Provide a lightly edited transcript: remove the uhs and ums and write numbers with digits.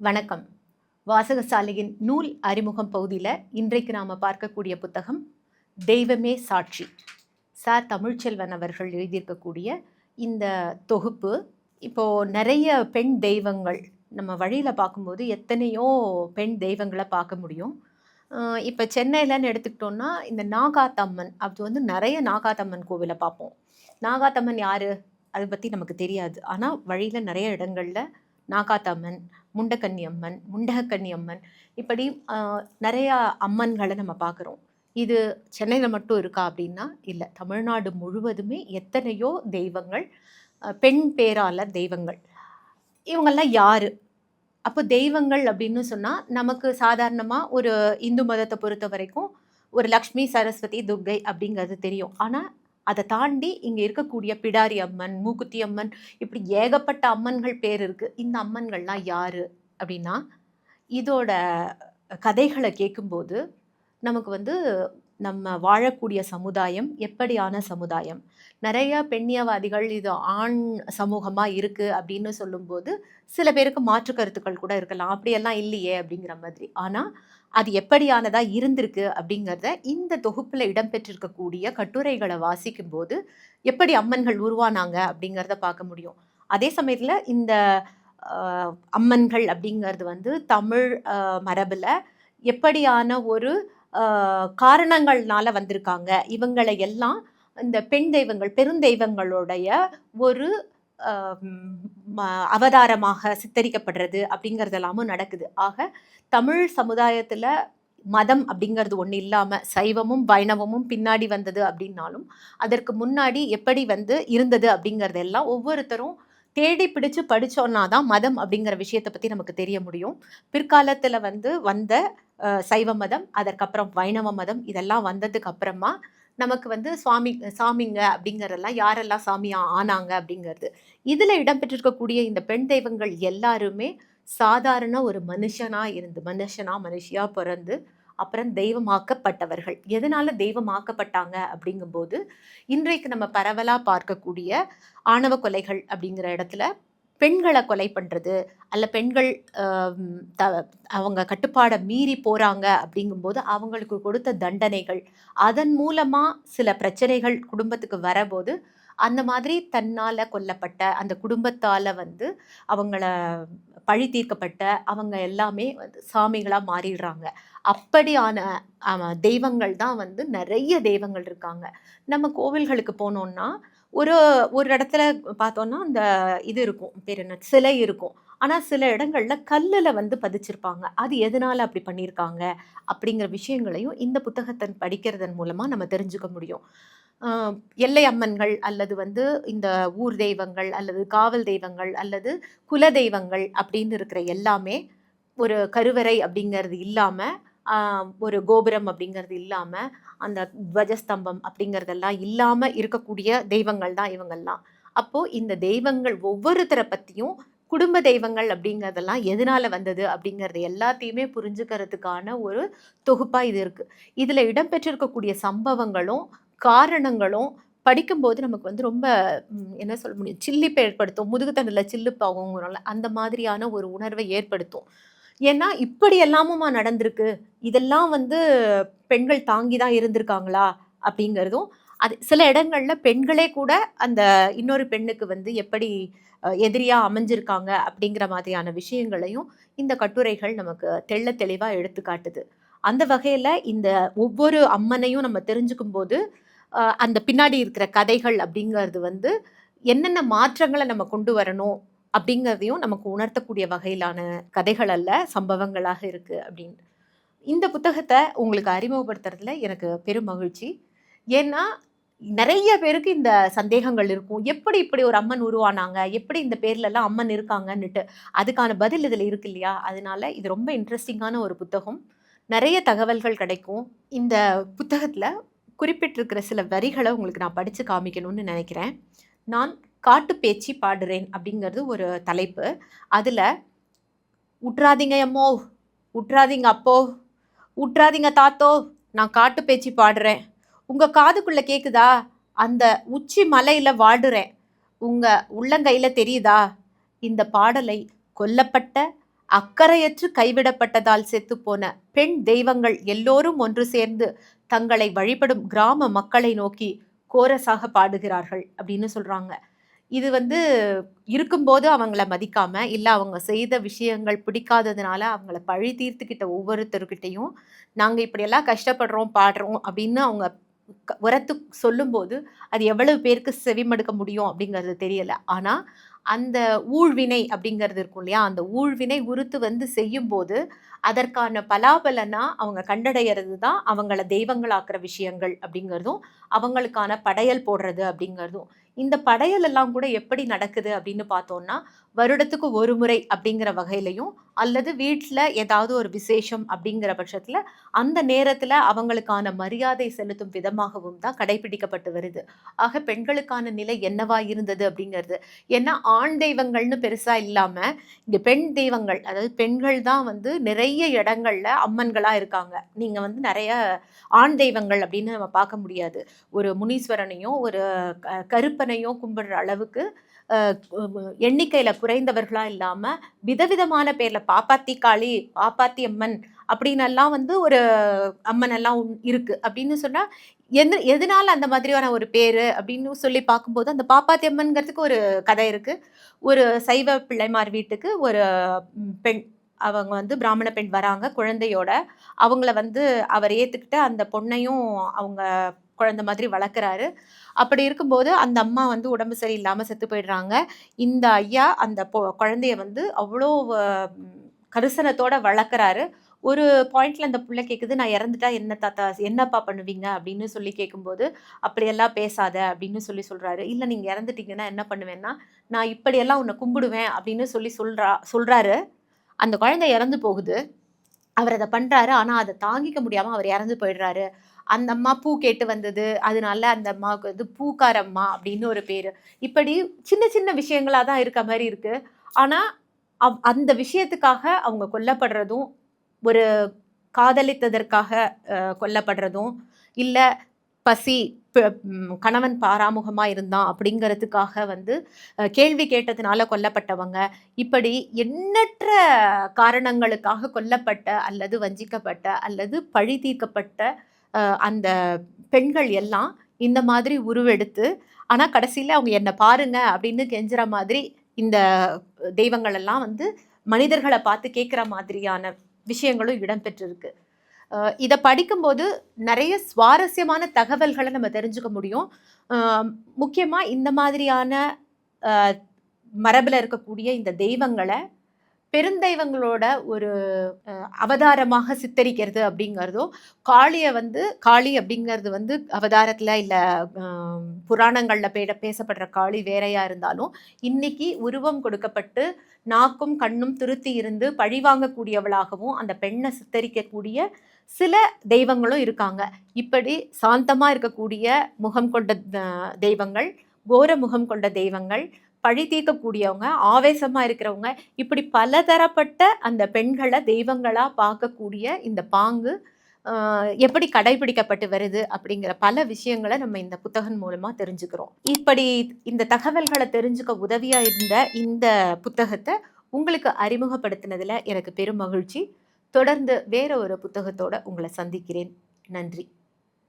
வணக்கம். வாசகசாலையின் நூல் அறிமுகம் பகுதியில் இன்றைக்கு நாம் பார்க்கக்கூடிய புத்தகம் தெய்வமே சாட்சி. தமிழ்ச்செல்வன் அவர்கள் எழுதியிருக்கக்கூடிய இந்த தொகுப்பு. இப்போது நிறைய பெண் தெய்வங்கள் நம்ம வழியில் பார்க்கும்போது எத்தனையோ பெண் தெய்வங்களை பார்க்க முடியும். இப்போ சென்னையிலன்னு எடுத்துக்கிட்டோன்னா இந்த நாகாத்தம்மன், அது நிறைய நாகாத்தம்மன் கோவிலை பார்ப்போம். நாகாத்தம்மன் யார் அதை பற்றி நமக்கு தெரியாது. ஆனால் வழியில் நிறைய இடங்களில் நாகாத்தம்மன், முண்டக்கன்னி அம்மன், முண்டகக்கன்னி அம்மன், இப்படி நிறையா அம்மன்களை நம்ம பார்க்குறோம். இது சென்னையில் மட்டும் இருக்கா அப்படின்னா இல்லை, தமிழ்நாடு முழுவதுமே எத்தனையோ தெய்வங்கள், பெண் பேரால தெய்வங்கள். இவங்கெல்லாம் யார்? அப்போ தெய்வங்கள் அப்படின்னு சொன்னால் நமக்கு சாதாரணமாக ஒரு இந்து மதத்தை பொறுத்த வரைக்கும் ஒரு லக்ஷ்மி, சரஸ்வதி, துர்கை அப்படிங்கிறது தெரியும். ஆனால் அதை தாண்டி இங்கே இருக்கக்கூடிய பிடாரி அம்மன், மூக்குத்தி அம்மன், இப்படி ஏகப்பட்ட அம்மன்கள் பேர் இருக்குது. இந்த அம்மன்கள்லாம் யார் அப்படின்னா, இதோட கதைகளை கேட்கும்போது நமக்கு நம்ம வாழக்கூடிய சமுதாயம் எப்படியான சமுதாயம், நிறைய பெண்ணியவாதிகள் இது ஆண் சமூகமாக இருக்குது அப்படின்னு சொல்லும்போது சில பேருக்கு மாற்று கருத்துக்கள் கூட இருக்கலாம். அப்படியெல்லாம் இல்லையே அப்படிங்கிற மாதிரி. ஆனால் அது எப்படியானதாக இருந்திருக்கு அப்படிங்கிறத இந்த தொகுப்பில் இடம்பெற்றிருக்கக்கூடிய கட்டுரைகளை வாசிக்கும்போது எப்படி அம்மன்கள் உருவானாங்க அப்படிங்கிறத பார்க்க முடியும். அதே சமயத்தில் இந்த அம்மன்கள் அப்படிங்கிறது தமிழ் மரபில் எப்படியான ஒரு காரணங்கள்னால வந்திருக்காங்க, இவங்களை எல்லாம் இந்த பெண் தெய்வங்கள், பெருந்தெய்வங்களுடைய ஒரு அவதாரமாக சித்தரிக்கப்படுறது அப்படிங்கிறதெல்லாமும் நடக்குது. ஆக தமிழ் சமுதாயத்தில் மதம் அப்படிங்கிறது ஒன்று இல்லாமல் சைவமும் வைணவமும் பின்னாடி வந்தது அப்படின்னாலும் அதற்கு முன்னாடி எப்படி இருந்தது அப்படிங்கிறதெல்லாம் ஒவ்வொருத்தரும் தேடி பிடிச்சு படித்தோன்னா தான் மதம் அப்படிங்கிற விஷயத்தை பற்றி நமக்கு தெரிய முடியும். பிற்காலத்தில் வந்த சைவ மதம், அதற்கப்புறம் வைணவ மதம், இதெல்லாம் வந்ததுக்கு அப்புறமா நமக்கு சாமிங்க அப்படிங்கிறதெல்லாம் யாரெல்லாம் சாமியாக ஆனாங்க அப்படிங்கிறது. இதில் இடம்பெற்றிருக்கக்கூடிய இந்த பெண் தெய்வங்கள் எல்லாருமே சாதாரண ஒரு மனுஷியாக பிறந்து அப்புறம் தெய்வமாக்கப்பட்டவர்கள். எதனால தெய்வமாக்கப்பட்டாங்க அப்படிங்கும்போது இன்றைக்கு நம்ம பரவலாக பார்க்கக்கூடிய ஆணவ கொலைகள் அப்படிங்கிற இடத்துல பெண்களை கொலை பண்ணுறது, அல்ல பெண்கள் அவங்க கட்டுப்பாடை மீறி போகிறாங்க அப்படிங்கும்போது அவங்களுக்கு கொடுத்த தண்டனைகள், அதன் மூலமாக சில பிரச்சனைகள் குடும்பத்துக்கு வரபோது அந்த மாதிரி தன்னால் கொல்லப்பட்ட அந்த குடும்பத்தால் அவங்கள பழி தீர்க்கப்பட்ட அவங்க எல்லாமே சாமிகளாக மாறிடுறாங்க. அப்படியான தெய்வங்கள் தான் நிறைய தெய்வங்கள் இருக்காங்க. நம்ம கோவில்களுக்கு போனோம்னா ஒரு ஒரு இடத்துல பார்த்தோன்னா அந்த இது இருக்கும், பேர் என்ன, சிலை இருக்கும். ஆனால் சில இடங்களில் கல்லில் பதிச்சிருப்பாங்க. அது எதனால் அப்படி பண்ணியிருக்காங்க அப்படிங்கிற விஷயங்களையும் இந்த புத்தகத்தை படிக்கிறதன் மூலமாக நம்ம தெரிஞ்சுக்க முடியும். எல்லை அம்மன்கள் அல்லது இந்த ஊர் தெய்வங்கள் அல்லது காவல் தெய்வங்கள் அல்லது குல தெய்வங்கள் அப்படின்னு இருக்கிற எல்லாமே ஒரு கருவறை அப்படிங்கிறது இல்லாமல், ஒரு கோபுரம் அப்படிங்கிறது இல்லாமல், அந்த துவஜஸ்தம்பம் அப்படிங்கிறதெல்லாம் இல்லாமல் இருக்கக்கூடிய தெய்வங்கள் தான் இவங்கள்லாம். அப்போது இந்த தெய்வங்கள் ஒவ்வொருத்தரை பற்றியும் குடும்ப தெய்வங்கள் அப்படிங்கிறதெல்லாம் எதனால் வந்தது அப்படிங்கிறது எல்லாத்தையுமே புரிஞ்சுக்கிறதுக்கான ஒரு தொகுப்பாக இது இருக்குது. இதில் இடம்பெற்றிருக்கக்கூடிய சம்பவங்களும் காரணங்களும் படிக்கும்போது நமக்கு ரொம்ப என்ன சொல்ல முடியும், சில்லிப்பை ஏற்படுத்தும். முதுகுத்தண்டில் சில்லுப்பாகுங்கிறோம்ல, அந்த மாதிரியான ஒரு உணர்வை ஏற்படுத்தும். ஏன்னா இப்படி எல்லாமுமா நடந்திருக்கு, இதெல்லாம் பெண்கள் தாங்கி தான் இருந்திருக்காங்களா அப்படிங்கிறதும், அது சில இடங்களில் பெண்களே கூட அந்த இன்னொரு பெண்ணுக்கு எப்படி எதிரியாக அமைஞ்சிருக்காங்க அப்படிங்கிற மாதிரியான விஷயங்களையும் இந்த கட்டுரைகள் நமக்கு தெள்ள தெளிவாக எடுத்து காட்டுது. அந்த வகையில் இந்த ஒவ்வொரு அம்மனையும் நம்ம தெரிஞ்சுக்கும் போது அந்த பின்னாடி இருக்கிற கதைகள் அப்படிங்கிறது என்னென்ன மாற்றங்களை நம்ம கொண்டு வரணும் அப்படிங்கிறதையும் நமக்கு உணர்த்தக்கூடிய வகையிலான கதைகள் அல்ல, சம்பவங்களாக இருக்குது அப்படின்னு. இந்த புத்தகத்தை உங்களுக்கு அறிமுகப்படுத்துறதுல எனக்கு பெரும் மகிழ்ச்சி. ஏன்னா நிறைய பேருக்கு இந்த சந்தேகங்கள் இருக்கும், எப்படி இப்படி ஒரு அம்மன் உருவானாங்க, எப்படி இந்த பேர்லலாம் அம்மன் இருக்காங்கன்னுட்டு. அதுக்கான பதில் இதில் இருக்கு இல்லையா? அதனால இது ரொம்ப இன்ட்ரெஸ்டிங்கான ஒரு புத்தகம். நிறைய தகவல்கள் கிடைக்கும். இந்த புத்தகத்தில் குறிப்பிட்டிருக்கிற சில வரிகளை உங்களுக்கு நான் படித்து காமிக்கணும்னு நினைக்கிறேன். நான் காட்டு பேச்சு பாடுறேன் அப்படிங்கிறது ஒரு தலைப்பு. அதில் உட்றாதீங்க அம்மோ, உட்றாதீங்க அப்போ, உட்றாதீங்க தாத்தோ, நான் காட்டு பேச்சு பாடுறேன். உங்கள் காதுக்குள்ளே கேட்குதா? அந்த உச்சி மலையில் வாடுறேன். உங்கள் உள்ளங்கையில் தெரியுதா? இந்த பாடலை கொல்லப்பட்ட அக்கறையற்று கைவிடப்பட்டதால் செத்துப்போன பெண் தெய்வங்கள் எல்லோரும் ஒன்று சேர்ந்து தங்களை வழிபடும் கிராம மக்களை நோக்கி கோரஸாக பாடுகிறார்கள் அப்படின்னு சொல்றாங்க. இது வந்து இருக்கும்போது அவங்கள மதிக்காம, இல்ல அவங்க செய்த விஷயங்கள் பிடிக்காததுனால அவங்கள பழி தீர்த்துக்கிட்ட ஒவ்வொருத்தர்கிட்டயும், நாங்க இப்படியெல்லாம் கஷ்டப்படுறோம், பாடுறோம் அப்படின்னு அவங்க உரத்து சொல்லும்போது, அது எவ்வளவு பேருக்கு செவிமடுக்க முடியும் அப்படிங்கிறது தெரியல. ஆனா, அந்த ஊழ்வினை அப்படிங்கிறது இருக்கும் இல்லையா? அந்த ஊழ்வினை உருத்து வந்து செய்யும்போது, அதற்கான பலாபலனா அவங்க கண்டடையறது தான் அவங்கள தெய்வங்களாக்குற விஷயங்கள் அப்படிங்கிறதும், அவங்களுக்கான படையல் போடுறது அப்படிங்கிறதும். இந்த படையல் எல்லாம் கூட எப்படி நடக்குது அப்படின்னு பார்த்தோம்னா, வருடத்துக்கு ஒரு முறை அப்படிங்கிற வகையிலயும், அல்லது வீட்ல ஏதாவது ஒரு விசேஷம் அப்படிங்கிற பட்சத்துல, அந்த நேரத்துல அவங்களுக்கான மரியாதை செலுத்தும் விதமாகவும் தான் கடைபிடிக்கப்பட்டு வருது. ஆக பெண்களுக்கான நிலை என்னவா இருந்தது அப்படிங்கிறது. ஏன்னா ஆண் தெய்வங்கள்னு பெருசா இல்லாம, இங்க பெண் தெய்வங்கள், அதாவது பெண்கள் தான் வந்து நிறைய இடங்கள்ல அம்மன்களா இருக்காங்க. நீங்க வந்து நெறைய ஆண் தெய்வங்கள் அப்படின்னு நம்ம பார்க்க முடியாது. ஒரு முனீஸ்வரனையும், ஒரு கருப்பனையும் கும்பிடுற அளவுக்கு அ எண்ணிக்கையில குறைந்தவர்களா இல்லாம, விதவிதமான பேர்ல பாப்பாத்தி காளி, பாப்பாத்தி அம்மன் அப்படின்னெல்லாம் வந்து ஒரு அம்மன் எல்லாம் இருக்கு. அப்படின்னு சொன்னா, எதனால அந்த மாதிரியான ஒரு பேரு அப்படின்னு சொல்லி பார்க்கும்போது, அந்த பாப்பாத்தி அம்மன்ங்கிறதுக்கு ஒரு கதை இருக்கு. ஒரு சைவ பிள்ளைமார் வீட்டுக்கு ஒரு பெண், அவங்க வந்து பிராமண பெண் வராங்க குழந்தையோட. அவங்கள வந்து அவர் ஏத்துக்கிட்டு அந்த பொண்ணையும் அவங்க குழந்தை மாதிரி வளர்க்குறாரு. அப்படி இருக்கும்போது அந்த அம்மா வந்து உடம்பு சரியில்லாம செத்து போயிடுறாங்க. இந்த ஐயா அந்த குழந்தைய வந்து அவ்ளோ கரிசனத்தோட வளர்க்குறாரு. ஒரு பாயிண்ட்ல அந்த புள்ள கேட்குது, "நான் இறந்துட்டா என்ன தாத்தா என்னப்பா பண்ணுவீங்க?" அப்படின்னு சொல்லி கேட்கும்போது, "அப்படியெல்லாம் பேசாத" அப்படின்னு சொல்லி சொல்றாரு. "இல்ல நீங்க இறந்துட்டீங்கன்னா என்ன பண்ணுவேன்னா, நான் இப்படியெல்லாம் உன்ன கும்பிடுவேன்" அப்படின்னு சொல்லி சொல்றாரு. அந்த குழந்தை இறந்து போகுது. அவர் அத பண்றாரு. ஆனா, அத தாங்கிக்க முடியாம அவர் இறந்து போயிடுறாரு. அந்த அம்மா பூ கேட்டு வந்தது. அதனால அந்த அம்மாவுக்கு வந்து பூக்காரம்மா அப்படின்னு ஒரு பேரு. இப்படி சின்ன சின்ன விஷயங்களா தான் இருக்க மாரி இருக்கு. ஆனா, அந்த விஷயத்துக்காக அவங்க கொல்லப்படுறதும், ஒரு காதலித்ததற்காக கொல்லப்படுறதும், இல்ல பசி கணவன் பாராமுகமா இருந்தான் அப்படிங்கிறதுக்காக வந்து கேள்வி கேட்டதுனால கொல்லப்பட்டவங்க. இப்படி எண்ணற்ற காரணங்களுக்காக கொல்லப்பட்ட, அல்லது வஞ்சிக்கப்பட்ட, அல்லது பழி தீர்க்கப்பட்ட அந்த பெண்கள் எல்லாம் இந்த மாதிரி உருவெடுத்து, ஆனா கடைசியில அவங்க என்ன பாருங்க அப்படின்னு கெஞ்சுற மாதிரி இந்த தெய்வங்கள் எல்லாம் வந்து மனிதர்கள பார்த்து கேட்கிற மாதிரியான விஷயங்களும் இடம்பெற்றிருக்கு. இத படிக்கும்போது நெறைய சுவாரஸ்யமான தகவல்கள நம்ம தெரிஞ்சுக்க முடியும். அ முக்கியமா இந்த மாதிரியான அ மரபுல இருக்கக்கூடிய இந்த தெய்வங்கள பெருந்தெய்வங்களோட ஒரு அவதாரமாக சித்தரிக்கிறது அப்படிங்கிறதும், காளி அப்படிங்கிறது வந்து அவதாரத்துல இல்ல அ புராணங்கள்ல பேசப்படுற காளி வேறையா இருந்தாலும், இன்னைக்கு உருவம் கொடுக்கப்பட்டு, நாக்கும் கண்ணும் துருத்தி இருந்து பழிவாங்கக்கூடியவளாகவும் அந்த பெண்ண சித்தரிக்கக்கூடிய சில தெய்வங்களும் இருக்காங்க. இப்படி சாந்தமா இருக்கக்கூடிய முகம் கொண்ட தெய்வங்கள், கோர முகம் கொண்ட தெய்வங்கள், பழி தீர்க்கக்கூடியவங்க, ஆவேசமா இருக்கிறவங்க, இப்படி பலதரப்பட்ட அந்த பெண்கள தெய்வங்களா பார்க்கக்கூடிய இந்த பாங்கு, எப்படி கடைபிடிக்கப்பட்டு வருது அப்படிங்கிற பல விஷயங்கள நம்ம இந்த புத்தகம் மூலமா தெரிஞ்சுக்கிறோம். இப்படி இந்த தகவல்கள தெரிஞ்சுக்க உதவியா இருந்த இந்த புத்தகத்த உங்களுக்கு அறிமுகப்படுத்தினதுல எனக்கு பெரும் மகிழ்ச்சி. தொடர்ந்து வேற ஒரு புத்தகத்தோட உங்கள சந்திக்கிறேன். நன்றி.